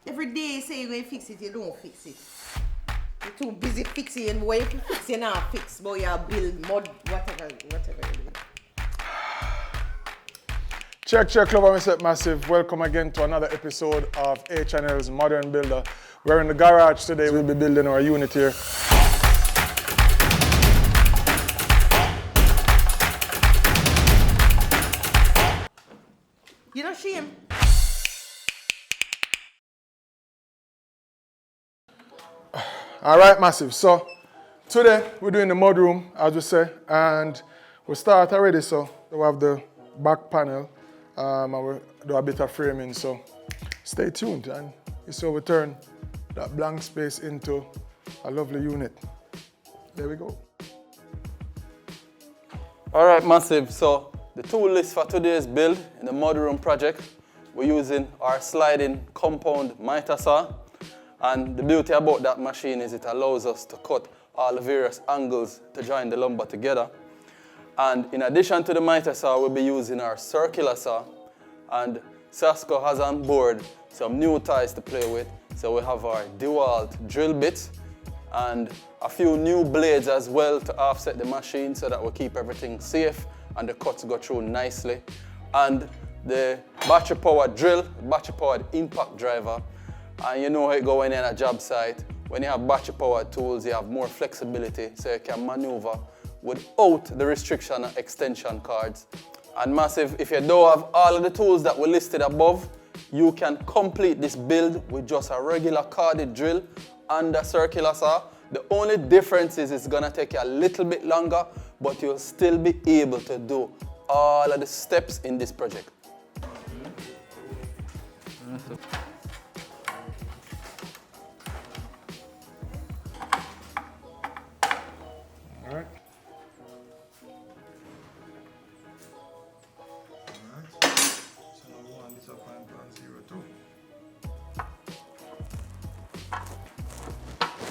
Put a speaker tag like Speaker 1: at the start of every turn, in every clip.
Speaker 1: Every day you say you're going to fix it, you don't fix it. You're too busy fixing, and what you can fix, you not fix, but you build mud, whatever you do.
Speaker 2: Check, Club and Set Massive. Welcome again to another episode of H&L's Modern Builder. We're in the garage today. We'll be building our unit here.
Speaker 1: You know shame?
Speaker 2: All right, Massive. So today we're doing the mudroom, as we say, and we start already. So we have the back panel, and we do a bit of framing. So stay tuned, and you see how we turn that blank space into a lovely unit. There we go.
Speaker 3: All right, Massive. So the tool list for today's build in the mudroom project, we're using our sliding compound miter saw. And the beauty about that machine is it allows us to cut all the various angles to join the lumber together. And in addition to the miter saw, we'll be using our circular saw. And Sasco has on board some new ties to play with. So we have our DEWALT drill bits and a few new blades as well to offset the machine so that we keep everything safe and the cuts go through nicely. And the battery powered drill, battery powered impact driver. And you know how it goes when you're on a job site. When you have battery powered tools, you have more flexibility so you can maneuver without the restriction and extension cords. And Massive, if you don't have all of the tools that were listed above, you can complete this build with just a regular corded drill and a circular saw. The only difference is it's gonna take you a little bit longer, but you'll still be able to do all of the steps in this project.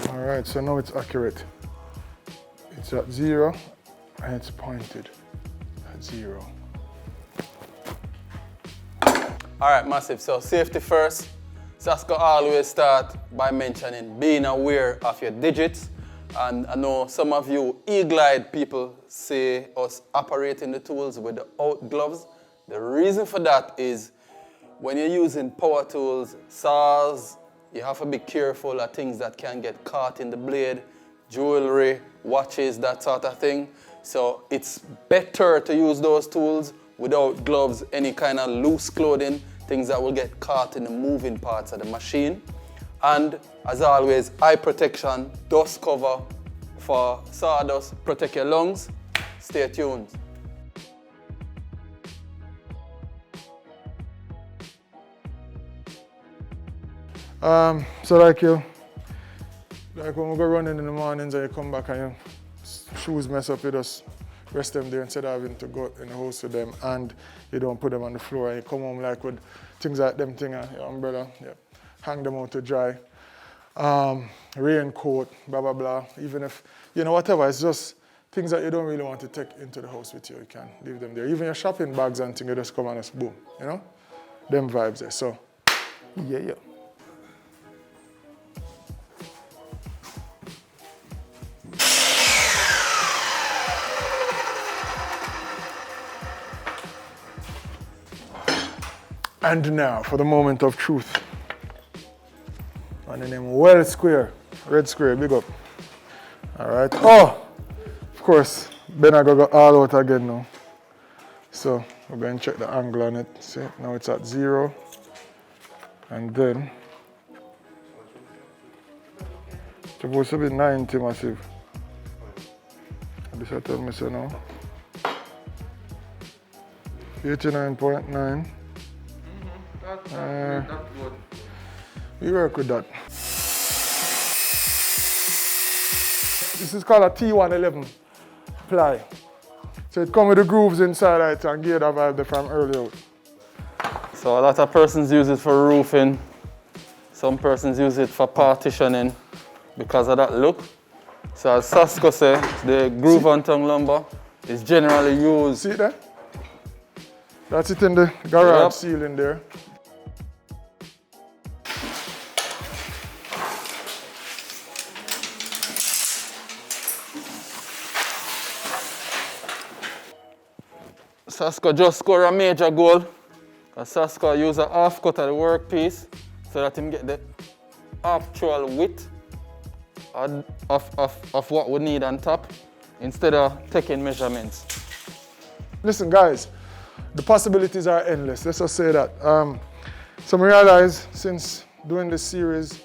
Speaker 2: All right, so now it's accurate. It's at 0 and it's pointed at 0.
Speaker 3: All right, Massive, so safety first. Sasco always start by mentioning being aware of your digits. And I know some of you e-glide people say us operating the tools without gloves. The reason for that is when you're using power tools, saws, you have to be careful of things that can get caught in the blade, jewelry, watches, that sort of thing. So it's better to use those tools without gloves, any kind of loose clothing, things that will get caught in the moving parts of the machine. And as always, eye protection, dust cover for sawdust, protect your lungs. Stay tuned.
Speaker 2: So like when we go running in the mornings and you come back and your shoes mess up, you just rest them there instead of having to go in the house with them, and you don't put them on the floor and you come home like with things like them thing, your umbrella, yeah, hang them out to dry. Raincoat, blah, blah, blah. Even if, you know, whatever, it's just things that you don't really want to take into the house with you, you can leave them there. Even your shopping bags and things, you just come and just boom, you know? Them vibes there, so, yeah. And now for the moment of truth. And the name well square, red square, big up. All right. Oh, of course, Ben I go all out again now. So we're going to check the angle on it. See, now it's at 0. And then it's supposed to be 90 Massive. This I tell me so now. 89.9. That's good. We work with that. This is called a T111 ply. So it comes with the grooves inside it and gear the vibe from early out.
Speaker 3: So a lot of persons use it for roofing. Some persons use it for partitioning because of that look. So as Sasco said, the groove on tongue lumber is generally used.
Speaker 2: See there? That's it in the garage ceiling there.
Speaker 3: Sasco just scored a major goal. Sasco use a half cut of the workpiece so that him get the actual width of what we need on top instead of taking measurements.
Speaker 2: Listen guys, the possibilities are endless, let's just say that. So I realize since doing this series,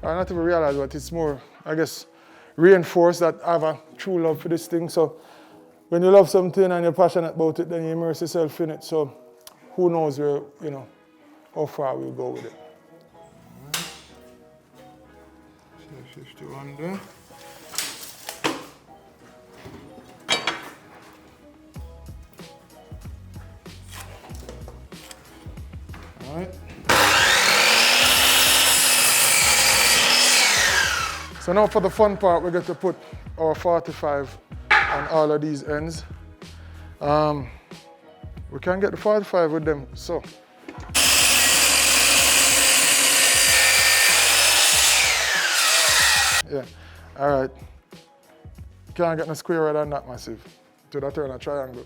Speaker 2: I not even realize, but it's more, I guess, reinforced that I have a true love for this thing. So when you love something and you're passionate about it, then you immerse yourself in it. So who knows where, you know, how far we'll go with it. 51 there. All right. So now for the fun part, we get to put our 45 on all of these ends. We can get the 45 with them, so. Yeah, all right. Can't get no square than that massive. To that turn a triangle.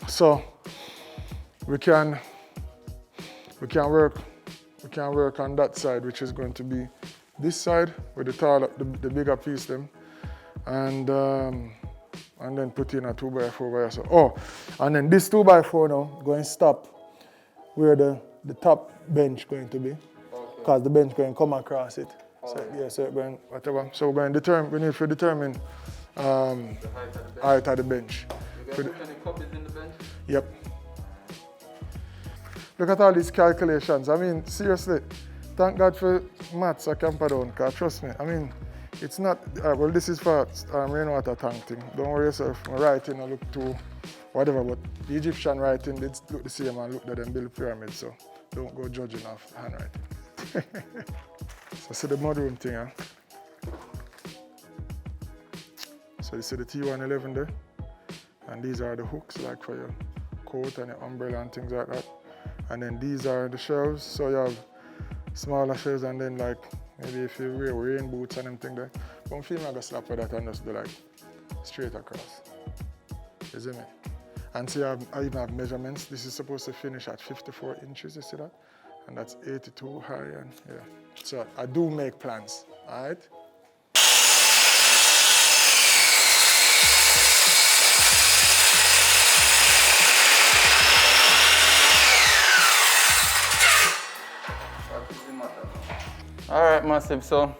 Speaker 2: So we can work on that side, which is going to be this side with the bigger piece them, and then put in a 2x4 so. Oh, and then this 2x4 now going to stop where the top bench going to be, because the bench going to come across it. So yeah, so going whatever. So we're going to determine. We need to determine the height of the bench.
Speaker 3: You guys put any copies in the bench?
Speaker 2: Yep. Look at all these calculations. I mean, seriously, thank God for maths at Camperdown, because trust me, I mean, it's not, well, this is for rainwater tank thing. Don't worry yourself, my writing will look too whatever, but the Egyptian writing did look the same and look at them build pyramids, so don't go judging off handwriting. So see the mudroom thing, huh? So you see the T111 there? And these are the hooks, like for your coat and your umbrella and things like that. And then these are the shelves, so you have smaller shelves, and then like maybe if you wear rain boots and them thing there. But I'm feeling like a slap with that and just do like straight across. You see me? And see, I even have measurements. This is supposed to finish at 54 inches, you see that? And that's 82 high, and yeah. So I do make plans, all right?
Speaker 3: All right, massive, so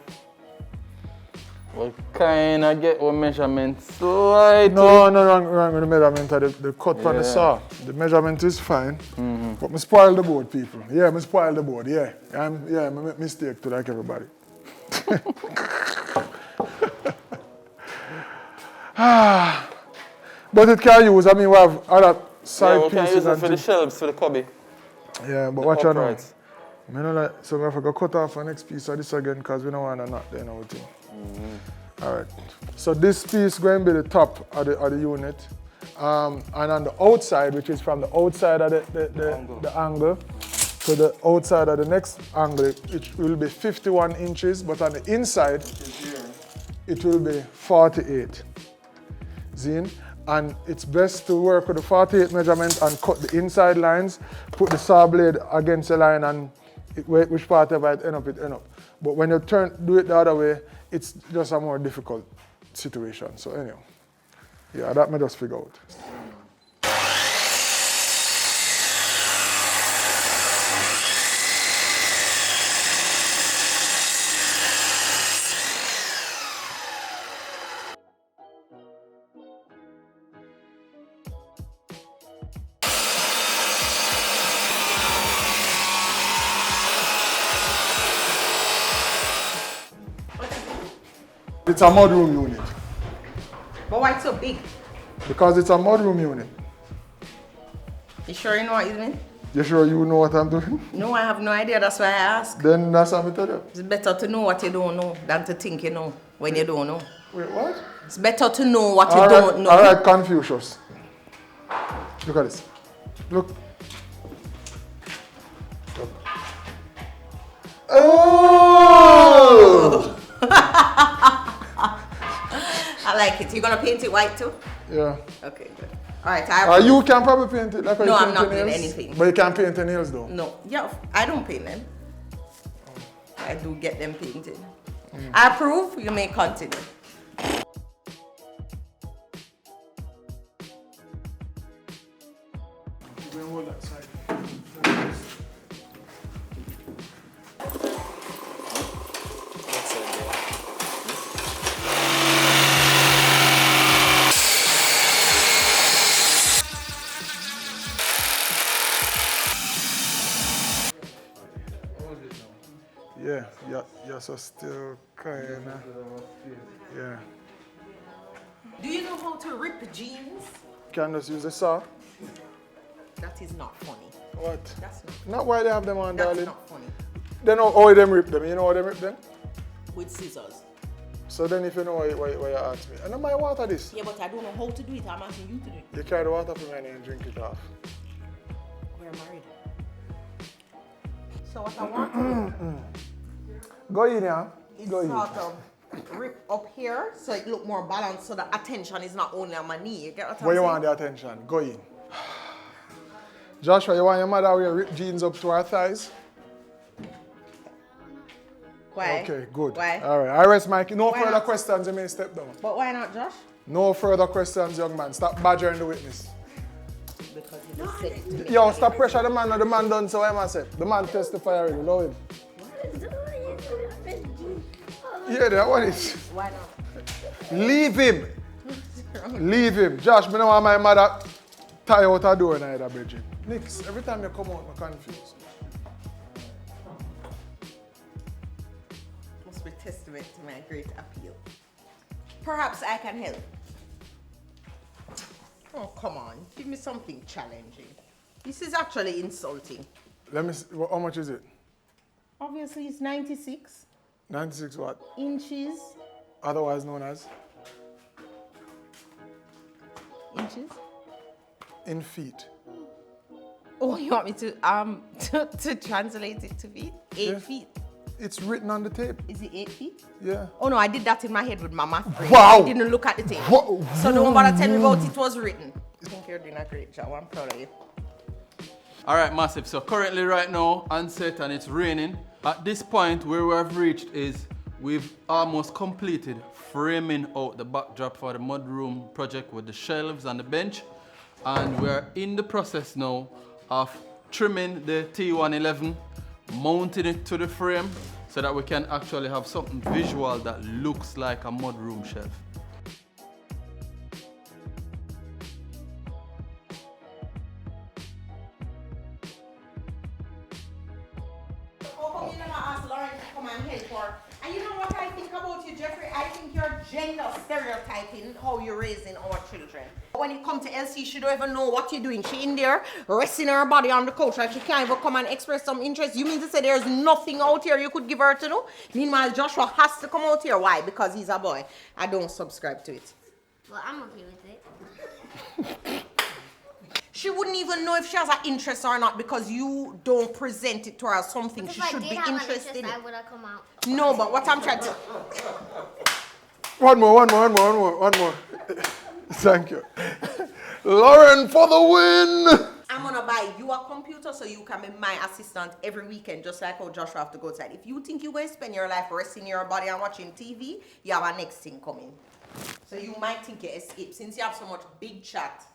Speaker 3: we'll kind of get our measurement slightly.
Speaker 2: No, wrong with the measurement of the cut on the saw. The measurement is fine, but I spoil the board, people. Yeah, I spoil the board, yeah. I make mistake to like everybody. But it can use, I mean, we have other side pieces.
Speaker 3: Yeah, we can use it for the shelves, for the cubby.
Speaker 2: Yeah, but watch out now. I mean, like, so we have to go cut off the next piece of this again, because we don't want to knock there and everything. All right. So this piece is going to be the top of the unit. And on the outside, which is from the outside of the angle to the outside of the next angle, it will be 51 inches, but on the inside, it will be 48. Zine? And it's best to work with the 48 measurement and cut the inside lines, put the saw blade against the line, and which part of it end up, But when you do it the other way, it's just a more difficult situation. So anyhow, yeah, that may just figure out. It's a mudroom unit.
Speaker 1: But why it's so big?
Speaker 2: Because it's a mudroom unit.
Speaker 1: You sure you know what you mean?
Speaker 2: You sure you know what I'm doing?
Speaker 1: No, I have no idea. That's why I ask.
Speaker 2: Then that's what I tell you.
Speaker 1: It's better to know what you don't know than to think you know when you don't know.
Speaker 2: Wait, what?
Speaker 1: It's better to know what you don't know.
Speaker 2: All right, Confucius. Look at this. Look. Look. Oh!
Speaker 1: I like it. You're gonna paint it white too?
Speaker 2: Yeah.
Speaker 1: Okay, good. All right,
Speaker 2: You can probably paint it like how
Speaker 1: No,
Speaker 2: you
Speaker 1: I'm
Speaker 2: paint
Speaker 1: not
Speaker 2: your
Speaker 1: doing
Speaker 2: nails.
Speaker 1: anything.
Speaker 2: But you can't paint your nails though.
Speaker 1: No, yeah, I don't paint them. I do get them painted. I approve. You may continue.
Speaker 2: Yeah, you're so still kinda. Yeah.
Speaker 1: Do you know how to rip jeans?
Speaker 2: Can just use a saw.
Speaker 1: That is not funny.
Speaker 2: What?
Speaker 1: That's not.
Speaker 2: Not why they have them on,
Speaker 1: That's
Speaker 2: darling.
Speaker 1: not funny.
Speaker 2: They know how them rip them. You know how them rip them?
Speaker 1: With scissors.
Speaker 2: So then if you know why you ask me. And not my water this.
Speaker 1: Yeah, but I don't know how to do it. I'm asking you to do it.
Speaker 2: You carry the water from me and drink it off.
Speaker 1: We're married. So what I want to do
Speaker 2: Go in here.
Speaker 1: is
Speaker 2: Go in.
Speaker 1: sort of rip up here so it look more balanced so the attention is not only on my knee. You get what I'm
Speaker 2: Where you
Speaker 1: saying?
Speaker 2: want the attention? Go in. Joshua, you want your mother to wear ripped jeans up to her thighs?
Speaker 1: Why?
Speaker 2: Okay, good.
Speaker 1: Why?
Speaker 2: All right. I rest my case. No
Speaker 1: Why
Speaker 2: further
Speaker 1: not?
Speaker 2: questions, you may step down.
Speaker 1: But why not, Josh?
Speaker 2: No further questions, young man. Stop badgering the witness.
Speaker 1: Because he just said it to me.
Speaker 2: Yo, stop pressure the man. The man done so, what am I say? The man testify already. Know him. Yeah, that one is.
Speaker 1: Why not?
Speaker 2: Leave him. Leave him. Josh, me know want my mother tie out her door in either bedroom. Nix, every time you come out, I'm confused.
Speaker 1: Must be testament to my great appeal. Perhaps I can help. Oh, come on. Give me something challenging. This is actually insulting.
Speaker 2: Let me see. How much is it?
Speaker 1: Obviously, it's 96
Speaker 2: 96 what?
Speaker 1: inches.
Speaker 2: Otherwise known as?
Speaker 1: Inches?
Speaker 2: In feet.
Speaker 1: Oh, you want me to translate it to feet? 8
Speaker 2: Yeah.
Speaker 1: feet.
Speaker 2: It's written on the tape.
Speaker 1: Is it 8 feet?
Speaker 2: Yeah.
Speaker 1: Oh no, I did that in my head with my math brain.
Speaker 2: Wow.
Speaker 1: I didn't look at the tape.
Speaker 2: Whoa.
Speaker 1: So don't bother tell me about it was written. I think you're doing a great job. I'm proud of you.
Speaker 3: All right, massive. So currently right now, onset and it's raining. At this point where we have reached is we've almost completed framing out the backdrop for the mudroom project with the shelves and the bench. And we're in the process now of trimming the T111, mounting it to the frame so that we can actually have something visual that looks like a mudroom shelf.
Speaker 1: How come you never asked Lauren to come and help her? And you know what I think about you, Jeffrey? I think you're gender stereotyping how you're raising our children. When it comes to Elsie, she don't even know what you're doing. She in there resting her body on the couch and she can't even come and express some interest. You mean to say there's nothing out here you could give her to do? Meanwhile, Joshua has to come out here. Why? Because he's a boy. I don't subscribe to it.
Speaker 4: Well, I'm okay with it.
Speaker 1: She wouldn't even know if she has an interest or not because you don't present it to her as something
Speaker 4: If
Speaker 1: she
Speaker 4: I
Speaker 1: should
Speaker 4: did
Speaker 1: be
Speaker 4: have an
Speaker 1: interested
Speaker 4: interest, I
Speaker 1: in.
Speaker 4: would have come out.
Speaker 1: No, but what I'm trying to...
Speaker 2: One more. Thank you. Lauren for the win!
Speaker 1: I'm gonna buy you a computer so you can be my assistant every weekend, just like how Joshua have to go outside. If you think you're going to spend your life resting your body and watching TV, you have a next thing coming. So you might think you escape since you have so much big chat.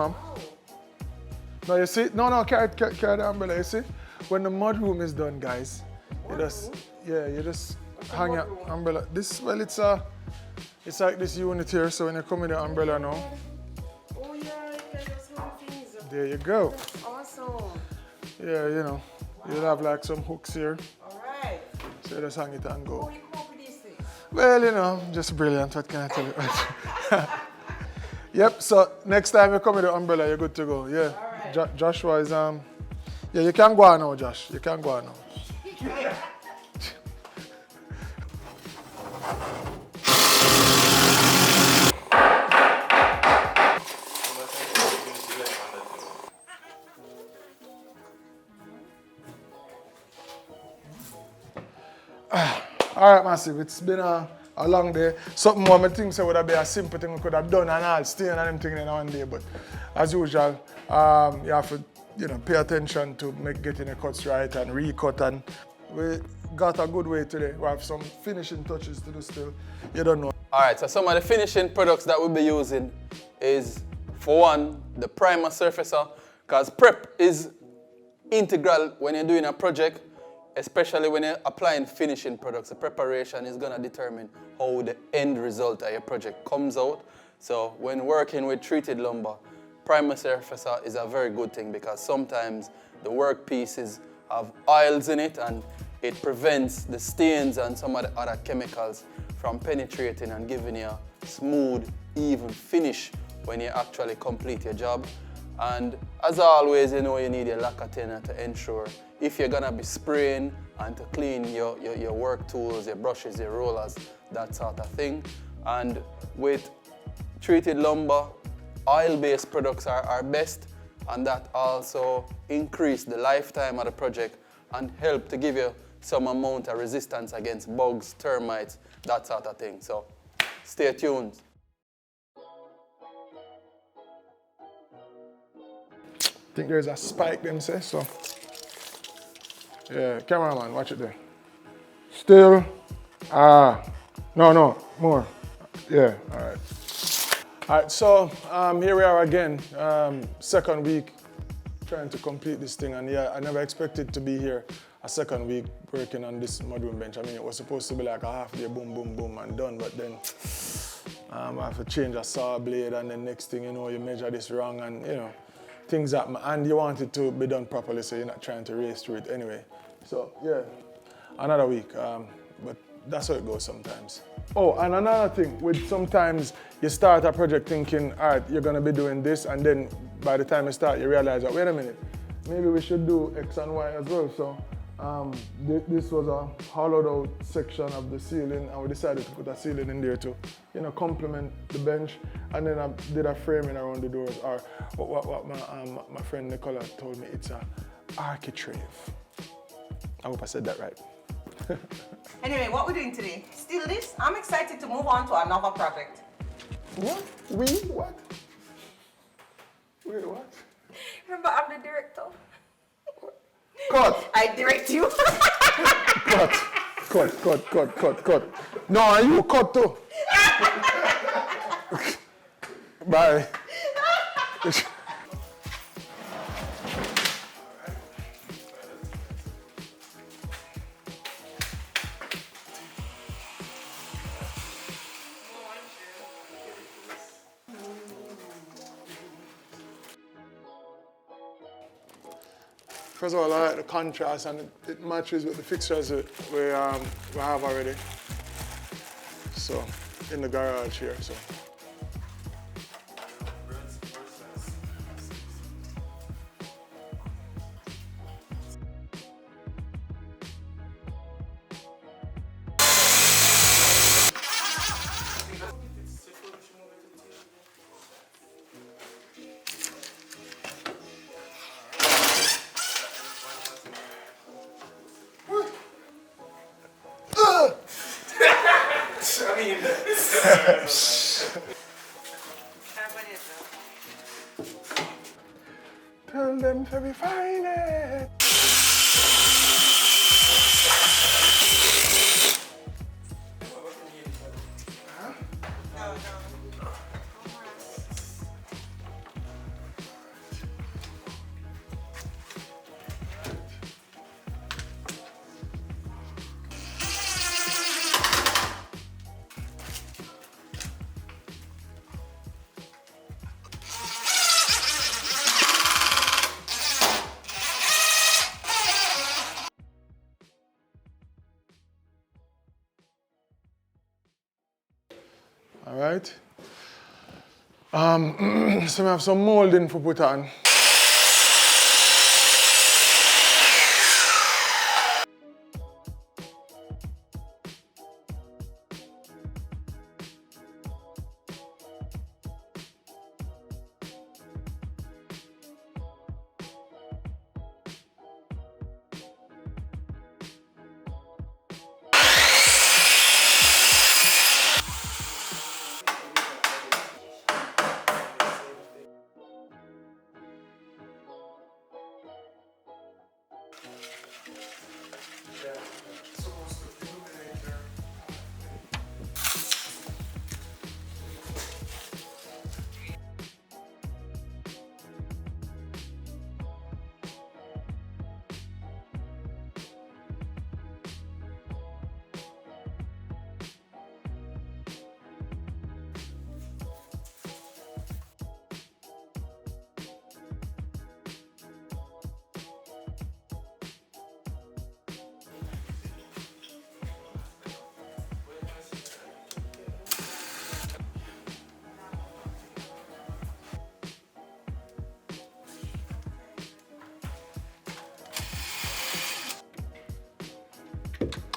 Speaker 2: ma'am. No, you see? No, carry the umbrella, you see? When the mudroom is done, guys, you just hang your umbrella. This, well, it's like this unit here, so when you come in the umbrella now,
Speaker 1: Oh yeah, you can just hang things up.
Speaker 2: there you go.
Speaker 1: Awesome.
Speaker 2: Yeah, you know, you'll have like some hooks here,
Speaker 1: Alright.
Speaker 2: so you just hang it and go.
Speaker 1: How you come up with these things?
Speaker 2: Well, you know, just brilliant, what can I tell you? Yep, so next time you come with the umbrella, you're good to go, yeah.
Speaker 1: Alright.
Speaker 2: Joshua is, yeah, you can go on now, Josh, you can go on now. All right, Massive, it's been a long day. Something more I think so would have been a simple thing we could have done and all, staying and them thing in one day, but as usual, you have to, you know, pay attention to getting the cuts right and recut, and we got a good way today. We have some finishing touches to do still. You don't know.
Speaker 3: All right, so some of the finishing products that we'll be using is, for one, the primer surfacer, because prep is integral when you're doing a project, especially when you're applying finishing products. The preparation is going to determine how the end result of your project comes out. So when working with treated lumber, primer surfacer is a very good thing, because sometimes the work pieces have oils in it and it prevents the stains and some of the other chemicals from penetrating and giving you a smooth, even finish when you actually complete your job. And as always, you know, you need your lacquer thinner to ensure if you're gonna be spraying and to clean your work tools, your brushes, your rollers, that sort of thing. And with treated lumber, oil-based products are best, and that also increase the lifetime of the project and help to give you some amount of resistance against bugs, termites, that sort of thing. So stay tuned.
Speaker 2: I think there's a spike, them say, so. Yeah, cameraman, watch it there. Still, no, more. Yeah, all right. All right, so here we are again, second week trying to complete this thing, and yeah, I never expected to be here a second week working on this mudroom bench. I mean, it was supposed to be like a half day, boom, boom, boom, and done, but then I have to change a saw blade, and then next thing you know, you measure this wrong, and you know, things happen, and you want it to be done properly, so you're not trying to race through it anyway. So yeah, another week, but that's how it goes sometimes. Oh, and another thing, with sometimes you start a project thinking, all right, you're gonna be doing this, and then by the time you start, you realize that, wait a minute, maybe we should do X and Y as well. So this was a hollowed out section of the ceiling, and we decided to put a ceiling in there to, you know, complement the bench. And then I did a framing around the doors, or what my friend Nicola told me, it's a architrave. I hope I said that right.
Speaker 1: Anyway, what we're doing today, still this, I'm excited to move on to another project.
Speaker 2: What? We? What? Wait, what?
Speaker 1: Remember, I'm the director.
Speaker 2: Cut!
Speaker 1: I direct you.
Speaker 2: Cut. No, you cut too. Bye. First of all, I like the contrast, and it matches with the fixtures we have already. So, in the garage here, so. Tell them to be fine. right? So we have some molding for put on.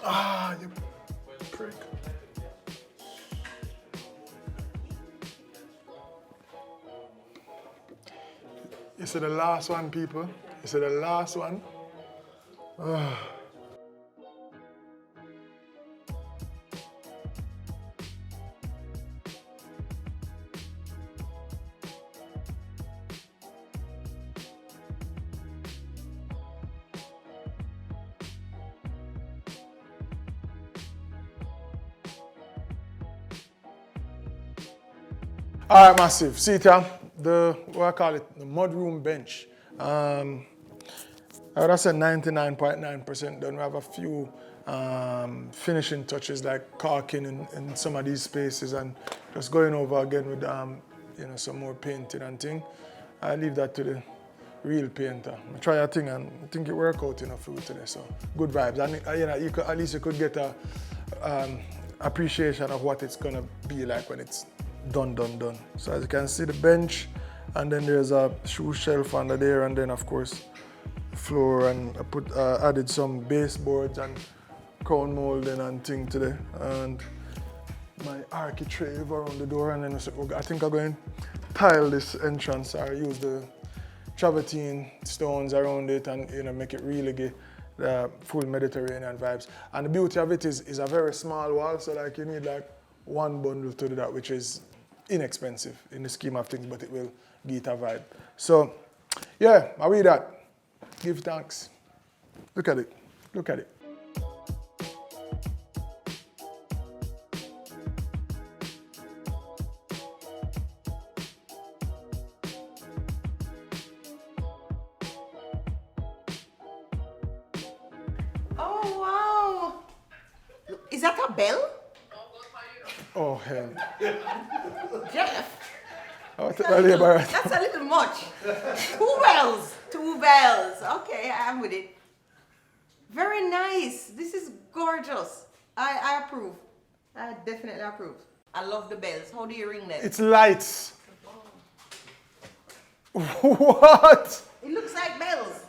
Speaker 2: Ah, you prick. You see the last one, people? You see the last one? All right, massive. See it here? What I call it, the mudroom bench. I would have said 99.9% done. We have a few finishing touches like caulking in some of these spaces and just going over again with you know, some more painting and thing. I leave that to the real painter. I try a thing and I think it worked out enough for you today. So good vibes. And you know, at least you could get a appreciation of what it's gonna be like when it's done. So as you can see, the bench, and then there's a shoe shelf under there, and then of course the floor, and I added some baseboards and crown molding and thing today, and my architrave around the door, and then I think I'm going to tile this entrance or use the travertine stones around it and, you know, make it really get the full Mediterranean vibes. And the beauty of it is a very small wall, so like you need like one bundle to do that, which is inexpensive in the scheme of things, but it will give it a vibe. So yeah, I read that. Give thanks. Look at it. Look at it.
Speaker 1: Oh, wow. Is that a bell?
Speaker 2: Oh, hell.
Speaker 1: Jeff,
Speaker 2: Oh,
Speaker 1: that's a little much. Two bells. Okay, I'm with it. Very nice. This is gorgeous. I approve. I definitely approve. I love the bells. How do you ring them?
Speaker 2: It's lights. What?
Speaker 1: It looks like bells.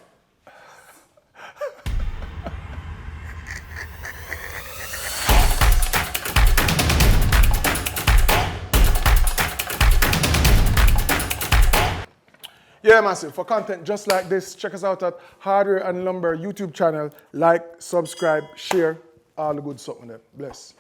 Speaker 2: Yeah, massive. For content just like this, check us out at Hardware and Lumber YouTube channel. Like, subscribe, share, all the good stuff with them. Bless.